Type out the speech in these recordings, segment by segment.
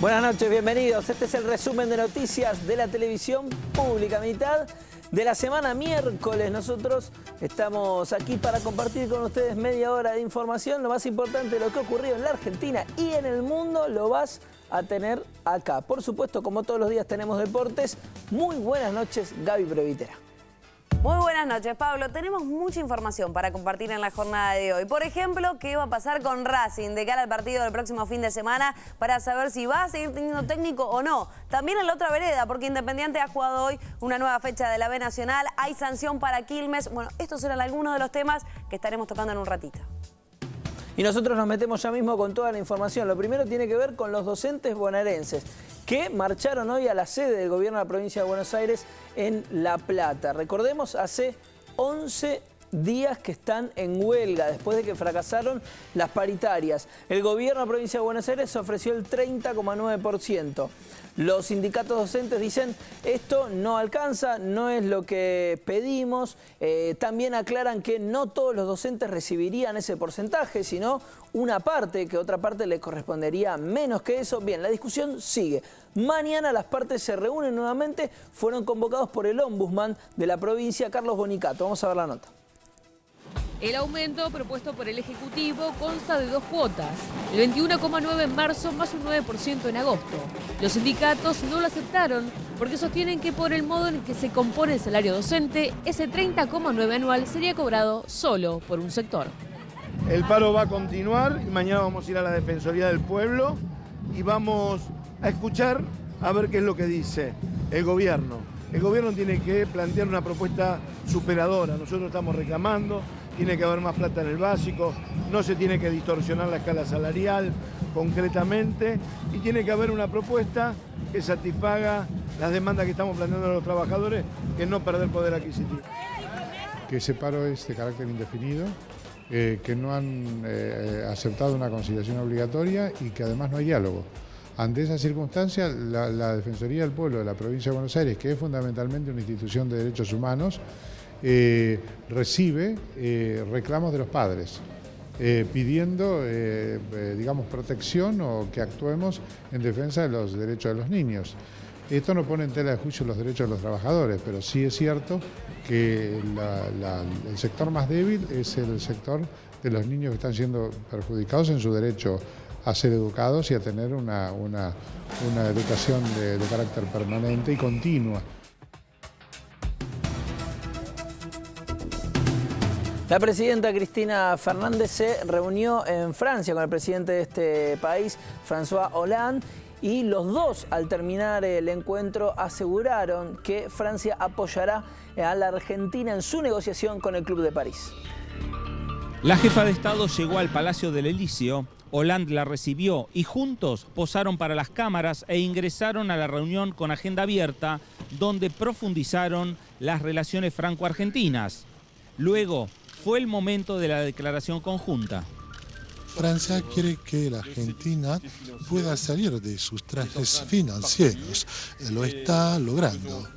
Buenas noches, bienvenidos. Este es el resumen de noticias de la televisión pública, mitad de la semana miércoles. Nosotros estamos aquí para compartir con ustedes media hora de información. Lo más importante de lo que ha ocurrido en la Argentina y en el mundo lo vas a tener acá. Por supuesto, como todos los días tenemos deportes. Muy buenas noches, Gaby Previtera. Muy buenas noches, Pablo. Tenemos mucha información para compartir en la jornada de hoy. Por ejemplo, qué va a pasar con Racing de cara al partido del próximo fin de semana para saber si va a seguir teniendo técnico o no. También en la otra vereda, porque Independiente ha jugado hoy una nueva fecha de la B Nacional. Hay sanción para Quilmes. Bueno, estos eran algunos de los temas que estaremos tocando en un ratito. Y nosotros nos metemos ya mismo con toda la información. Lo primero tiene que ver con los docentes bonaerenses que marcharon hoy a la sede del gobierno de la provincia de Buenos Aires en La Plata. Recordemos, hace 11 días que están en huelga después de que fracasaron las paritarias. El gobierno de la provincia de Buenos Aires ofreció el 30,9%. Los sindicatos docentes dicen esto no alcanza, no es lo que pedimos. También aclaran que no todos los docentes recibirían ese porcentaje, sino una parte, que otra parte le correspondería menos que eso. Bien, la discusión sigue. Mañana las partes se reúnen nuevamente, fueron convocados por el ombudsman de la provincia, Carlos Bonicato. Vamos a ver la nota. El aumento propuesto por el Ejecutivo consta de dos cuotas, el 21,9 en marzo más un 9% en agosto. Los sindicatos no lo aceptaron porque sostienen que por el modo en que se compone el salario docente, ese 30,9 anual sería cobrado solo por un sector. El paro va a continuar y mañana vamos a ir a la Defensoría del Pueblo y vamos a escuchar a ver qué es lo que dice el gobierno. El gobierno tiene que plantear una propuesta superadora. Nosotros estamos reclamando. Tiene que haber más plata en el básico, no se tiene que distorsionar la escala salarial concretamente y tiene que haber una propuesta que satisfaga las demandas que estamos planteando a los trabajadores, que es no perder poder adquisitivo. Que ese paro es de carácter indefinido, que no han aceptado una conciliación obligatoria y que además no hay diálogo. Ante esa circunstancia, la Defensoría del Pueblo de la provincia de Buenos Aires, que es fundamentalmente una institución de derechos humanos, recibe reclamos de los padres, pidiendo, digamos, protección o que actuemos en defensa de los derechos de los niños. Esto no pone en tela de juicio los derechos de los trabajadores, pero sí es cierto que el sector más débil es el sector de los niños que están siendo perjudicados en su derecho a ser educados y a tener una educación de carácter permanente y continua. La presidenta Cristina Fernández se reunió en Francia con el presidente de este país, François Hollande, y los dos, al terminar el encuentro, aseguraron que Francia apoyará a la Argentina en su negociación con el Club de París. La jefa de Estado llegó al Palacio del Elíseo, Hollande la recibió y juntos posaron para las cámaras e ingresaron a la reunión con agenda abierta, donde profundizaron las relaciones franco-argentinas. Luego fue el momento de la declaración conjunta. Francia quiere que la Argentina pueda salir de sus trajes financieros. Lo está logrando.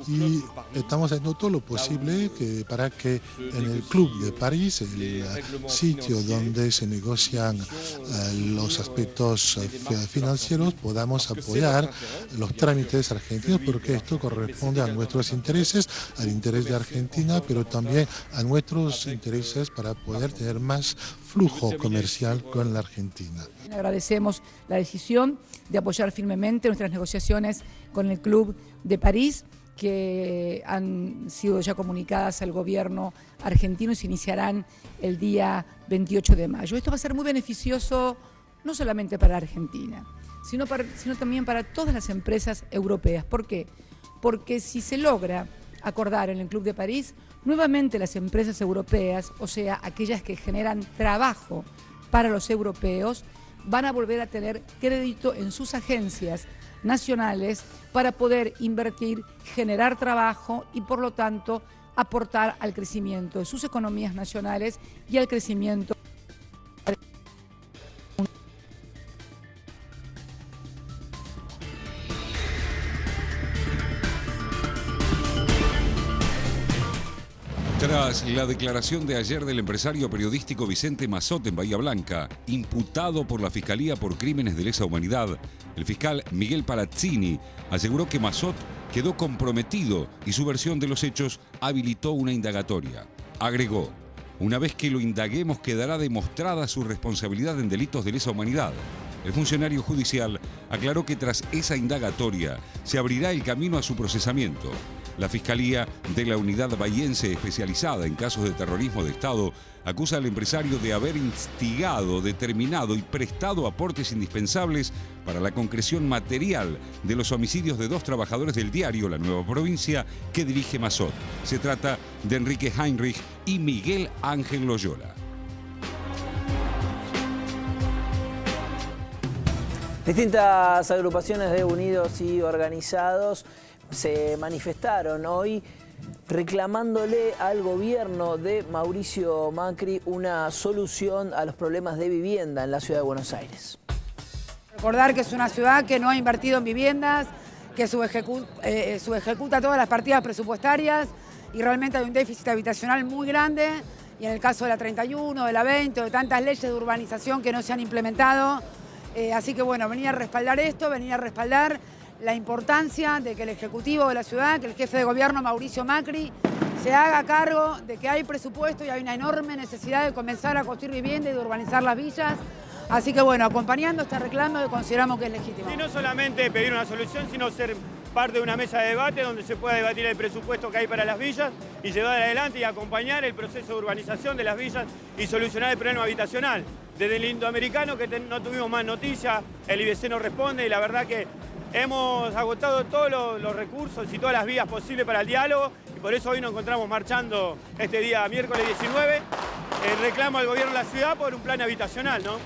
Y estamos haciendo todo lo posible para que en el Club de París, el sitio donde se negocian los aspectos financieros, podamos apoyar los trámites argentinos, porque esto corresponde a nuestros intereses, al interés de Argentina, pero también a nuestros intereses para poder tener más flujo comercial con la Argentina. Agradecemos la decisión de apoyar firmemente nuestras negociaciones con el Club de París, que han sido ya comunicadas al gobierno argentino y se iniciarán el día 28 de mayo. Esto va a ser muy beneficioso no solamente para Argentina, sino también para todas las empresas europeas. ¿Por qué? Porque si se logra acordar en el Club de París, nuevamente las empresas europeas, o sea, aquellas que generan trabajo para los europeos, van a volver a tener crédito en sus agencias nacionales para poder invertir, generar trabajo y por lo tanto aportar al crecimiento de sus economías nacionales y al crecimiento. Tras la declaración de ayer del empresario periodístico Vicente Massot en Bahía Blanca, imputado por la Fiscalía por crímenes de lesa humanidad, el fiscal Miguel Palazzini aseguró que Massot quedó comprometido y su versión de los hechos habilitó una indagatoria. Agregó: una vez que lo indaguemos quedará demostrada su responsabilidad en delitos de lesa humanidad. El funcionario judicial aclaró que tras esa indagatoria se abrirá el camino a su procesamiento. La Fiscalía de la Unidad Bahiense especializada en casos de terrorismo de Estado acusa al empresario de haber instigado, determinado y prestado aportes indispensables para la concreción material de los homicidios de 2 trabajadores del diario La Nueva Provincia que dirige Massot. Se trata de Enrique Heinrich y Miguel Ángel Loyola. Distintas agrupaciones de Unidos y Organizados se manifestaron hoy reclamándole al gobierno de Mauricio Macri una solución a los problemas de vivienda en la ciudad de Buenos Aires. Recordar que es una ciudad que no ha invertido en viviendas, que subejecuta todas las partidas presupuestarias y realmente hay un déficit habitacional muy grande. Y en el caso de la 31, de la 20, de tantas leyes de urbanización que no se han implementado. Así que bueno, venía a respaldar esto, venía a respaldar la importancia de que el Ejecutivo de la ciudad, que el jefe de gobierno Mauricio Macri, se haga cargo de que hay presupuesto y hay una enorme necesidad de comenzar a construir vivienda y de urbanizar las villas. Así que bueno, acompañando este reclamo que consideramos que es legítimo. Y no solamente pedir una solución, sino ser parte de una mesa de debate donde se pueda debatir el presupuesto que hay para las villas y llevar adelante y acompañar el proceso de urbanización de las villas y solucionar el problema habitacional. Desde el Indoamericano, que no tuvimos más noticias, el IBC no responde y la verdad que hemos agotado todos los recursos y todas las vías posibles para el diálogo y por eso hoy nos encontramos marchando este día miércoles 19, el reclamo al gobierno de la ciudad por un plan habitacional, ¿no?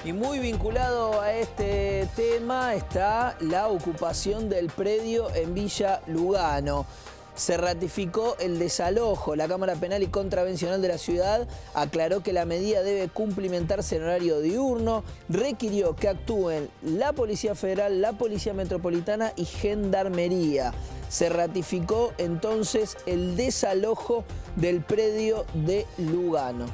Y muy vinculado a este tema está la ocupación del predio en Villa Lugano. Se ratificó el desalojo. La Cámara Penal y Contravencional de la ciudad aclaró que la medida debe cumplimentarse en horario diurno, requirió que actúen la Policía Federal, la Policía Metropolitana y Gendarmería. Se ratificó entonces el desalojo del predio de Lugano.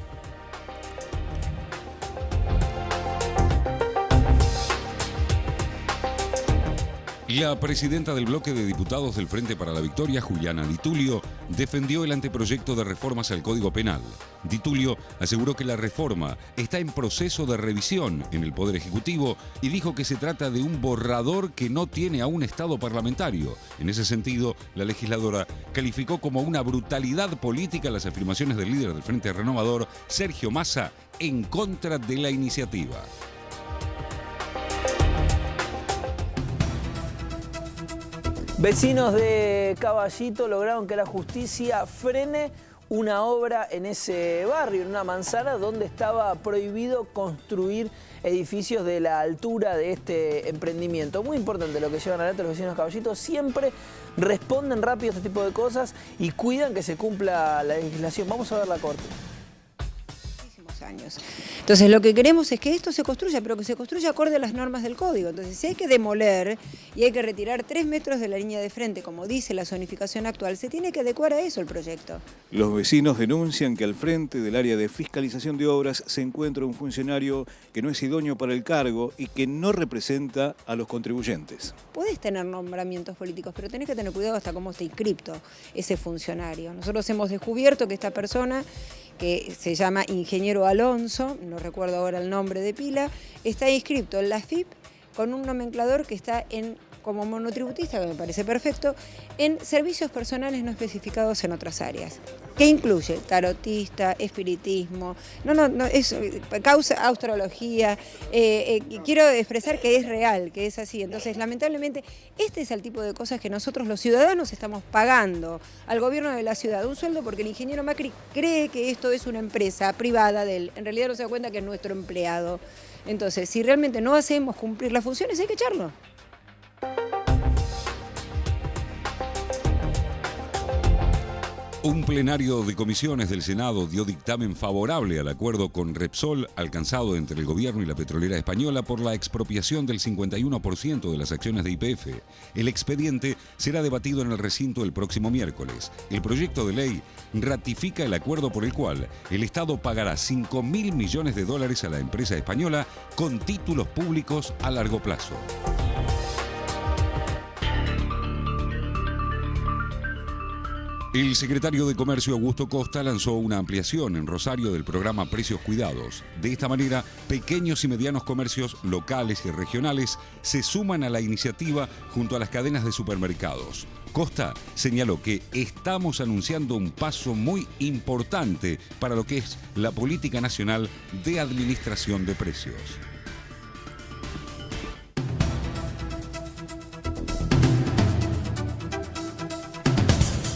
La presidenta del bloque de diputados del Frente para la Victoria, Juliana Di Tulio, defendió el anteproyecto de reformas al Código Penal. Di Tulio aseguró que la reforma está en proceso de revisión en el Poder Ejecutivo y dijo que se trata de un borrador que no tiene aún estado parlamentario. En ese sentido, la legisladora calificó como una brutalidad política las afirmaciones del líder del Frente Renovador, Sergio Massa, en contra de la iniciativa. Vecinos de Caballito lograron que la justicia frene una obra en ese barrio, en una manzana donde estaba prohibido construir edificios de la altura de este emprendimiento. Muy importante lo que llevan adelante los vecinos de Caballito, siempre responden rápido a este tipo de cosas y cuidan que se cumpla la legislación. Vamos a ver la corte. Años. Entonces lo que queremos es que esto se construya, pero que se construya acorde a las normas del código. Entonces si hay que demoler y hay que retirar 3 metros de la línea de frente, como dice la zonificación actual, se tiene que adecuar a eso el proyecto. Los vecinos denuncian que al frente del área de fiscalización de obras se encuentra un funcionario que no es idóneo para el cargo y que no representa a los contribuyentes. Podés tener nombramientos políticos, pero tenés que tener cuidado hasta cómo está inscripto ese funcionario. Nosotros hemos descubierto que esta persona, que se llama Ingeniero Alonso, no recuerdo ahora el nombre de pila, está inscrito en la FIP con un nomenclador que está como monotributista, que me parece perfecto, en servicios personales no especificados en otras áreas. ¿Qué incluye? Tarotista, espiritismo, astrología. Quiero expresar que es real, que es así. Entonces, lamentablemente, este es el tipo de cosas que nosotros los ciudadanos estamos pagando al gobierno de la ciudad. Un sueldo porque el ingeniero Macri cree que esto es una empresa privada de él. En realidad no se da cuenta que es nuestro empleado. Entonces, si realmente no hacemos cumplir las funciones, hay que echarlo. Un plenario de comisiones del Senado dio dictamen favorable al acuerdo con Repsol alcanzado entre el gobierno y la petrolera española por la expropiación del 51% de las acciones de YPF. El expediente será debatido en el recinto el próximo miércoles. El proyecto de ley ratifica el acuerdo por el cual el Estado pagará $5.000 millones a la empresa española con títulos públicos a largo plazo. El secretario de Comercio Augusto Costa lanzó una ampliación en Rosario del programa Precios Cuidados. De esta manera, pequeños y medianos comercios locales y regionales se suman a la iniciativa junto a las cadenas de supermercados. Costa señaló que estamos anunciando un paso muy importante para lo que es la política nacional de administración de precios.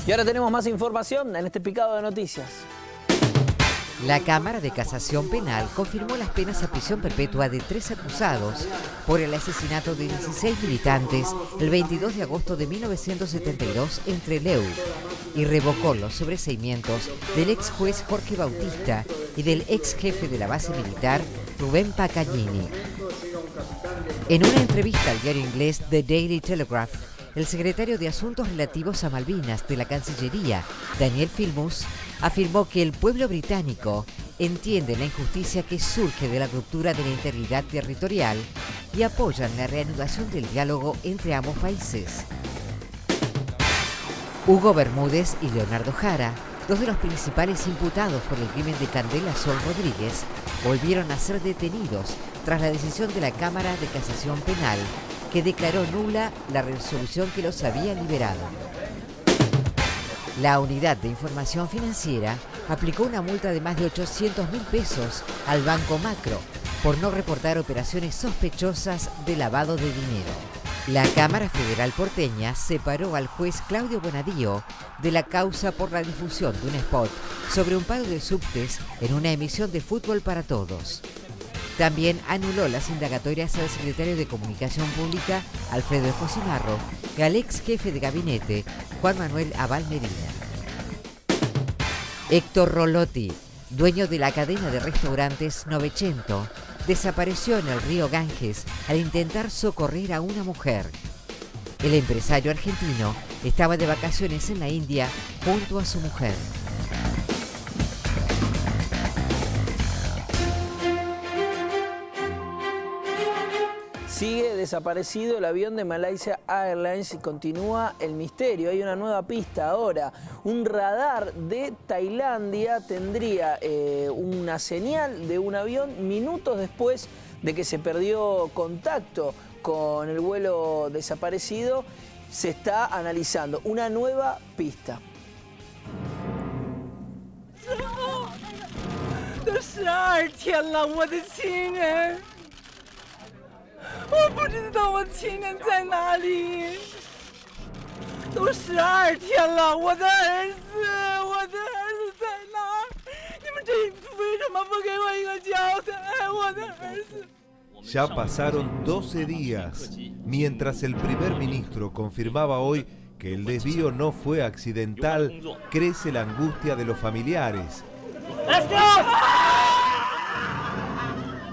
Y ahora tenemos más información en este picado de noticias. La Cámara de Casación Penal confirmó las penas a prisión perpetua de 3 acusados por el asesinato de 16 militantes el 22 de agosto de 1972 en Trelew y revocó los sobreseimientos del ex juez Jorge Bautista y del ex jefe de la base militar Rubén Pacagnini. En una entrevista al diario inglés The Daily Telegraph, el secretario de Asuntos Relativos a Malvinas de la Cancillería, Daniel Filmus, afirmó que el pueblo británico entiende la injusticia que surge de la ruptura de la integridad territorial y apoyan la reanudación del diálogo entre ambos países. Hugo Bermúdez y Leonardo Jara, dos de los principales imputados por el crimen de Candela Sol Rodríguez, volvieron a ser detenidos tras la decisión de la Cámara de Casación Penal, que declaró nula la resolución que los había liberado. La Unidad de Información Financiera aplicó una multa de más de 800.000 pesos al Banco Macro por no reportar operaciones sospechosas de lavado de dinero. La Cámara Federal porteña separó al juez Claudio Bonadío de la causa por la difusión de un spot sobre un paro de subtes en una emisión de Fútbol para Todos. También anuló las indagatorias al secretario de Comunicación Pública, Alfredo Esposimarro, y al ex jefe de gabinete, Juan Manuel Abal Medina. Héctor Rolotti, dueño de la cadena de restaurantes Novecento, desapareció en el río Ganges al intentar socorrer a una mujer. El empresario argentino estaba de vacaciones en la India junto a su mujer. Sigue desaparecido el avión de Malaysia Airlines y continúa el misterio. Hay una nueva pista ahora. Un radar de Tailandia tendría una señal de un avión minutos después de que se perdió contacto con el vuelo desaparecido. Se está analizando una nueva pista. Ya pasaron 12 días, mientras el primer ministro confirmaba hoy que el desvío no fue accidental, crece la angustia de los familiares.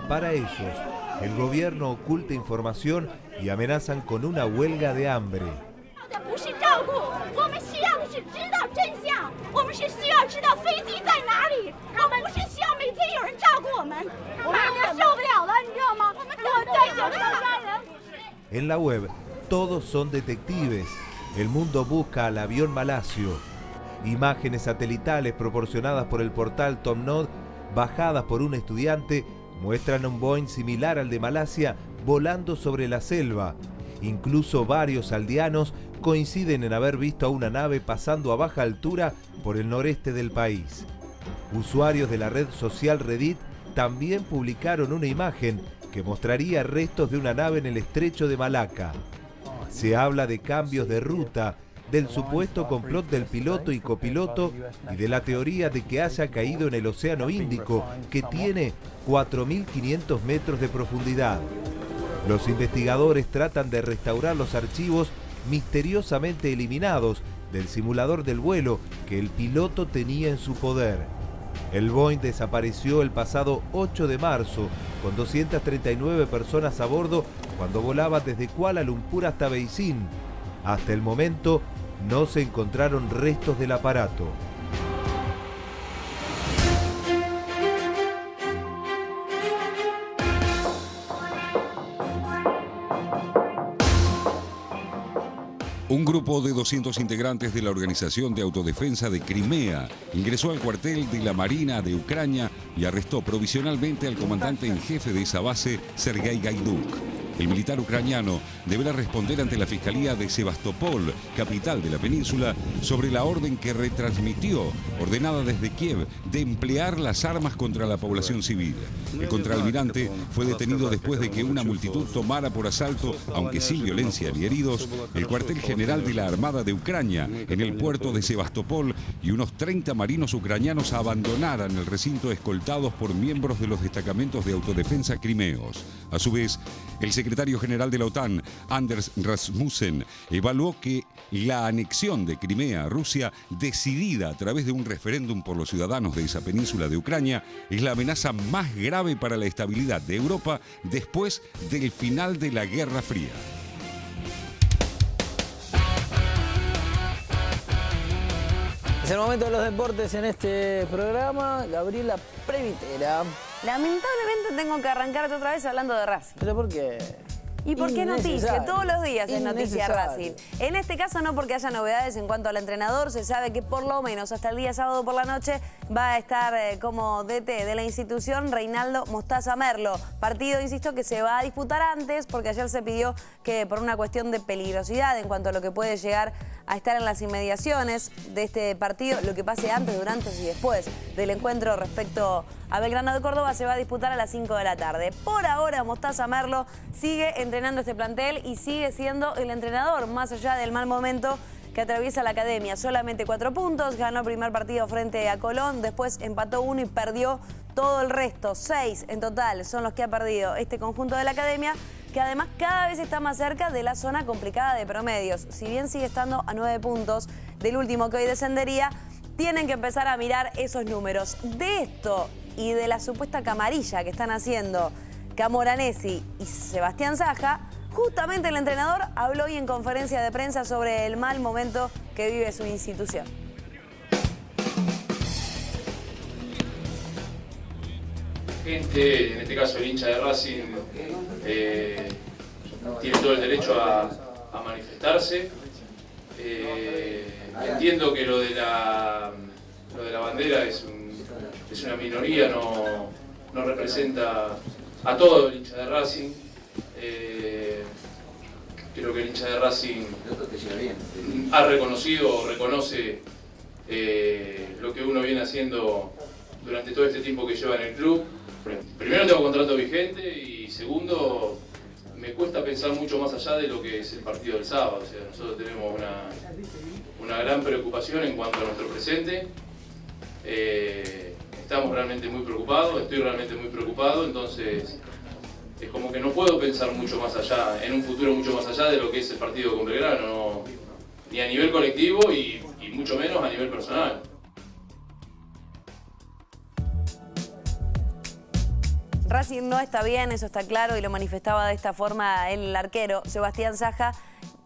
Para ellos, el gobierno oculta información y amenazan con una huelga de hambre. En la web, todos son detectives. El mundo busca al avión malasio. Imágenes satelitales proporcionadas por el portal Tomnod, bajadas por un estudiante, muestran un Boeing similar al de Malasia volando sobre la selva. Incluso varios aldeanos coinciden en haber visto a una nave pasando a baja altura por el noreste del país. Usuarios de la red social Reddit también publicaron una imagen que mostraría restos de una nave en el estrecho de Malaca. Se habla de cambios de ruta, del supuesto complot del piloto y copiloto y de la teoría de que haya caído en el Océano Índico, que tiene 4.500 metros de profundidad. Los investigadores tratan de restaurar los archivos misteriosamente eliminados del simulador del vuelo que el piloto tenía en su poder. El Boeing desapareció el pasado 8 de marzo con 239 personas a bordo cuando volaba desde Kuala Lumpur hasta Beijing. Hasta el momento no se encontraron restos del aparato. Un grupo de 200 integrantes de la Organización de Autodefensa de Crimea ingresó al cuartel de la Marina de Ucrania y arrestó provisionalmente al comandante en jefe de esa base, Sergei Gaiduk. El militar ucraniano deberá responder ante la Fiscalía de Sebastopol, capital de la península, sobre la orden que retransmitió, ordenada desde Kiev, de emplear las armas contra la población civil. El contraalmirante fue detenido después de que una multitud tomara por asalto, aunque sin violencia ni heridos, el cuartel general de la Armada de Ucrania en el puerto de Sebastopol y unos 30 marinos ucranianos abandonaran el recinto escoltados por miembros de los destacamentos de autodefensa crimeos. A su vez, el secretario general de la OTAN, Anders Rasmussen, evaluó que la anexión de Crimea a Rusia, decidida a través de un referéndum por los ciudadanos de esa península de Ucrania, es la amenaza más grave para la estabilidad de Europa después del final de la Guerra Fría. Es el momento de los deportes en este programa. Gabriela Previtera. Lamentablemente tengo que arrancarte otra vez hablando de Racing. ¿Pero por qué? ¿Y por qué noticia? Todos los días es noticia Racing. Innecesario. En este caso no porque haya novedades en cuanto al entrenador. Se sabe que por lo menos hasta el día sábado por la noche va a estar como DT de la institución Reinaldo Mostaza Merlo. Partido, insisto, que se va a disputar antes porque ayer se pidió que por una cuestión de peligrosidad en cuanto a lo que puede llegar a estar en las inmediaciones de este partido, lo que pase antes, durante y después del encuentro respecto a Belgrano de Córdoba se va a disputar a las 5 de la tarde. Por ahora, Mostaza Merlo sigue entrenando este plantel y sigue siendo el entrenador, más allá del mal momento que atraviesa la academia. Solamente 4 puntos, ganó el primer partido frente a Colón, después empató 1 y perdió todo el resto. 6 en total son los que ha perdido este conjunto de la academia, que además cada vez está más cerca de la zona complicada de promedios. Si bien sigue estando a 9 puntos del último que hoy descendería, tienen que empezar a mirar esos números. De esto y de la supuesta camarilla que están haciendo Camoranesi y Sebastián Saja, justamente el entrenador habló hoy en conferencia de prensa sobre el mal momento que vive su institución. Gente, en este caso el hincha de Racing, tiene todo el derecho a manifestarse. Entiendo que lo de la bandera es una minoría, no representa a todo el hincha de Racing. Creo que el hincha de Racing ha reconocido o reconoce lo que uno viene haciendo durante todo este tiempo que lleva en el club. Primero, tengo contrato vigente y segundo, me cuesta pensar mucho más allá de lo que es el partido del sábado. O sea, nosotros tenemos una gran preocupación en cuanto a nuestro presente. Estamos realmente muy preocupados, estoy realmente muy preocupado, entonces es como que no puedo pensar mucho más allá, en un futuro mucho más allá de lo que es el partido con Belgrano, ni a nivel colectivo y mucho menos a nivel personal. Racing no está bien, eso está claro, y lo manifestaba de esta forma el arquero Sebastián Saja.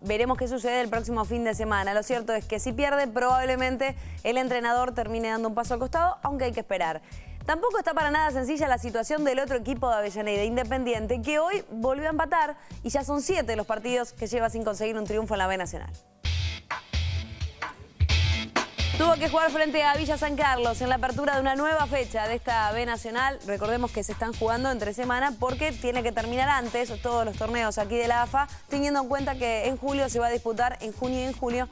Veremos qué sucede el próximo fin de semana. Lo cierto es que si pierde, probablemente el entrenador termine dando un paso al costado, aunque hay que esperar. Tampoco está para nada sencilla la situación del otro equipo de Avellaneda, Independiente, que hoy volvió a empatar y ya son 7 los partidos que lleva sin conseguir un triunfo en la B Nacional. Tuvo que jugar frente a Villa San Carlos en la apertura de una nueva fecha de esta B Nacional. Recordemos que se están jugando entre semana porque tiene que terminar antes todos los torneos aquí de la AFA, teniendo en cuenta que en julio se va a disputar, en junio y en julio,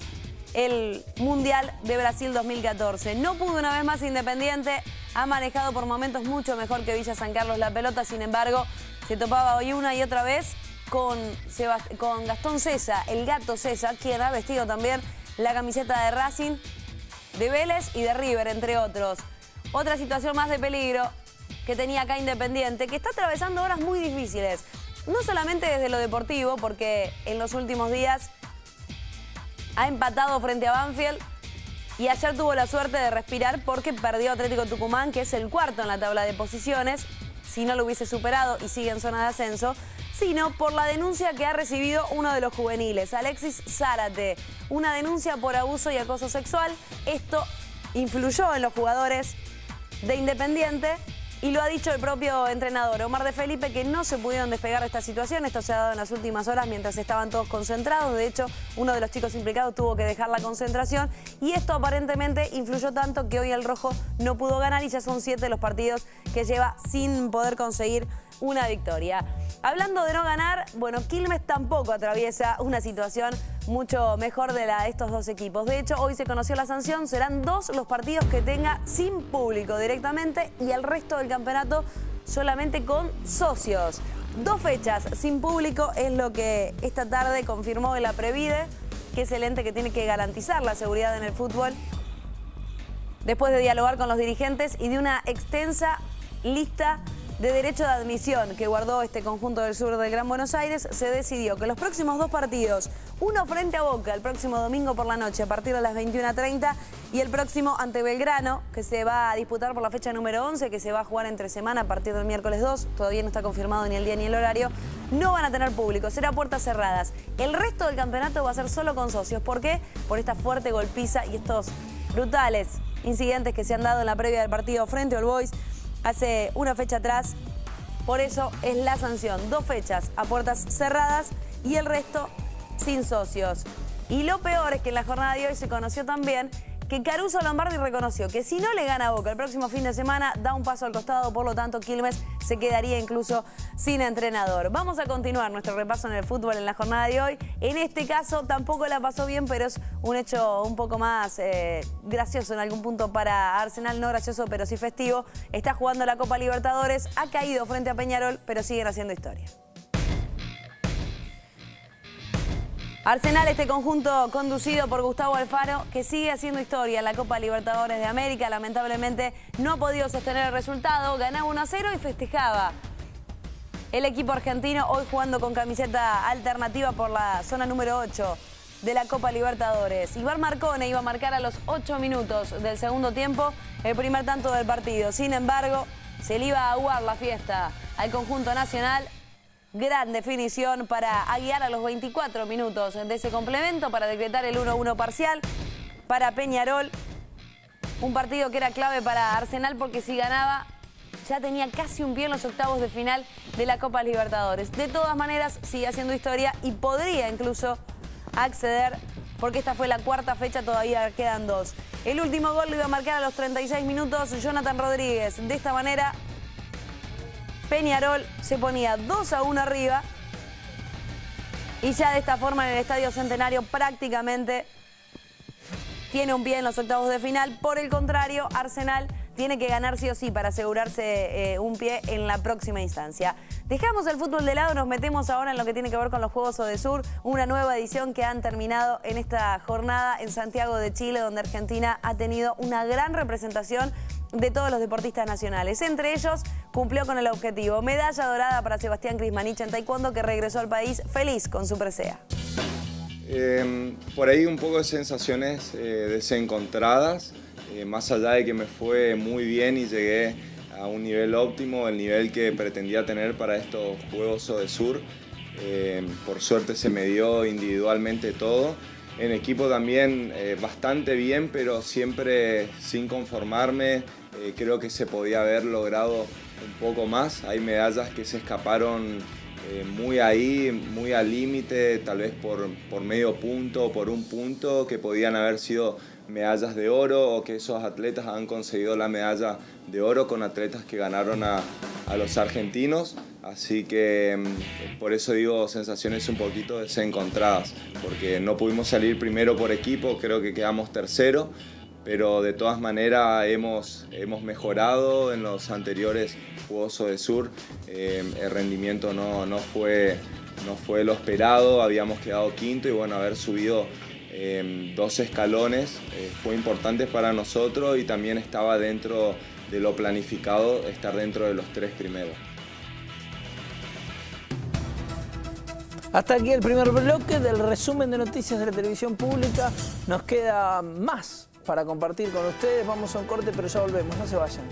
el Mundial de Brasil 2014. No pudo una vez más Independiente, ha manejado por momentos mucho mejor que Villa San Carlos la pelota, sin embargo, se topaba hoy una y otra vez con Gastón Sessa, el Gato Sessa, quien ha vestido también la camiseta de Racing, de Vélez y de River, entre otros. Otra situación más de peligro que tenía acá Independiente, que está atravesando horas muy difíciles. No solamente desde lo deportivo, porque en los últimos días ha empatado frente a Banfield y ayer tuvo la suerte de respirar porque perdió Atlético Tucumán, que es el cuarto en la tabla de posiciones, si no lo hubiese superado y sigue en zona de ascenso, sino por la denuncia que ha recibido uno de los juveniles, Alexis Zárate, una denuncia por abuso y acoso sexual. Esto influyó en los jugadores de Independiente y lo ha dicho el propio entrenador Omar de Felipe, que no se pudieron despegar de esta situación. Esto se ha dado en las últimas horas mientras estaban todos concentrados. De hecho, uno de los chicos implicados tuvo que dejar la concentración y esto aparentemente influyó tanto que hoy el Rojo no pudo ganar y ya son 7 los partidos que lleva sin poder conseguir una victoria. Hablando de no ganar, bueno, Quilmes tampoco atraviesa una situación mucho mejor de la de estos dos equipos. De hecho, hoy se conoció la sanción, serán 2 los partidos que tenga sin público directamente y el resto del campeonato solamente con socios. 2 fechas sin público es lo que esta tarde confirmó el Aprevide, que es el ente que tiene que garantizar la seguridad en el fútbol, después de dialogar con los dirigentes y de una extensa lista de derecho de admisión que guardó este conjunto del sur del Gran Buenos Aires, se decidió que los próximos 2 partidos, uno frente a Boca el próximo domingo por la noche a partir de las 21:30 y el próximo ante Belgrano, que se va a disputar por la fecha número 11, que se va a jugar entre semana a partir del miércoles 2, todavía no está confirmado ni el día ni el horario, no van a tener público, será puertas cerradas. El resto del campeonato va a ser solo con socios. ¿Por qué? Por esta fuerte golpiza y estos brutales incidentes que se han dado en la previa del partido frente a All Boys hace una fecha atrás. Por eso es la sanción, 2 fechas a puertas cerradas y el resto sin socios. Y lo peor es que en la jornada de hoy se conoció también que Caruso Lombardi reconoció que si no le gana a Boca el próximo fin de semana, da un paso al costado, por lo tanto Quilmes se quedaría incluso sin entrenador. Vamos a continuar nuestro repaso en el fútbol en la jornada de hoy. En este caso tampoco la pasó bien, pero es un hecho un poco más gracioso en algún punto para Arsenal, no gracioso pero sí festivo. Está jugando la Copa Libertadores, ha caído frente a Peñarol, pero siguen haciendo historia. Arsenal, este conjunto conducido por Gustavo Alfaro, que sigue haciendo historia en la Copa Libertadores de América. Lamentablemente no ha podido sostener el resultado, ganaba 1-0 y festejaba. El equipo argentino hoy jugando con camiseta alternativa por la zona número 8 de la Copa Libertadores. Iván Marcone iba a marcar a los 8 minutos del segundo tiempo el primer tanto del partido. Sin embargo, se le iba a aguar la fiesta al conjunto nacional. Gran definición para guiar a los 24 minutos de ese complemento para decretar el 1-1 parcial para Peñarol. Un partido que era clave para Arsenal porque si ganaba ya tenía casi un pie en los octavos de final de la Copa Libertadores. De todas maneras sigue haciendo historia y podría incluso acceder porque esta fue la 4ª fecha, todavía quedan 2. El último gol lo iba a marcar a los 36 minutos Jonathan Rodríguez. De esta manera Peñarol se ponía 2-1 arriba y ya de esta forma en el Estadio Centenario prácticamente tiene un pie en los octavos de final. Por el contrario, Arsenal tiene que ganar sí o sí para asegurarse un pie en la próxima instancia. Dejamos el fútbol de lado, nos metemos ahora en lo que tiene que ver con los Juegos Odesur, una nueva edición que han terminado en esta jornada en Santiago de Chile, donde Argentina ha tenido una gran representación de todos los deportistas nacionales. Entre ellos, cumplió con el objetivo. Medalla dorada para Sebastián Crismanich en taekwondo, que regresó al país feliz con su presea. Por ahí un poco de sensaciones desencontradas, más allá de que me fue muy bien y llegué a un nivel óptimo, el nivel que pretendía tener para estos Juegos Odesur. Por suerte se me dio individualmente todo. En equipo también bastante bien, pero siempre sin conformarme. Creo que se podía haber logrado un poco más. Hay medallas que se escaparon muy ahí, muy al límite, tal vez por medio punto o por un punto, que podían haber sido medallas de oro o que esos atletas han conseguido la medalla de oro con atletas que ganaron a los argentinos. Así que por eso digo sensaciones un poquito desencontradas, porque no pudimos salir primero por equipo, creo que quedamos tercero, pero de todas maneras hemos mejorado en los anteriores Juegos Odesur. El rendimiento no fue lo esperado, habíamos quedado quinto y bueno, haber subido 2 escalones fue importante para nosotros y también estaba dentro de lo planificado estar dentro de los 3 primeros. Hasta aquí el primer bloque del resumen de noticias de la televisión pública. Nos queda más para compartir con ustedes. Vamos a un corte, pero ya volvemos. No se vayan.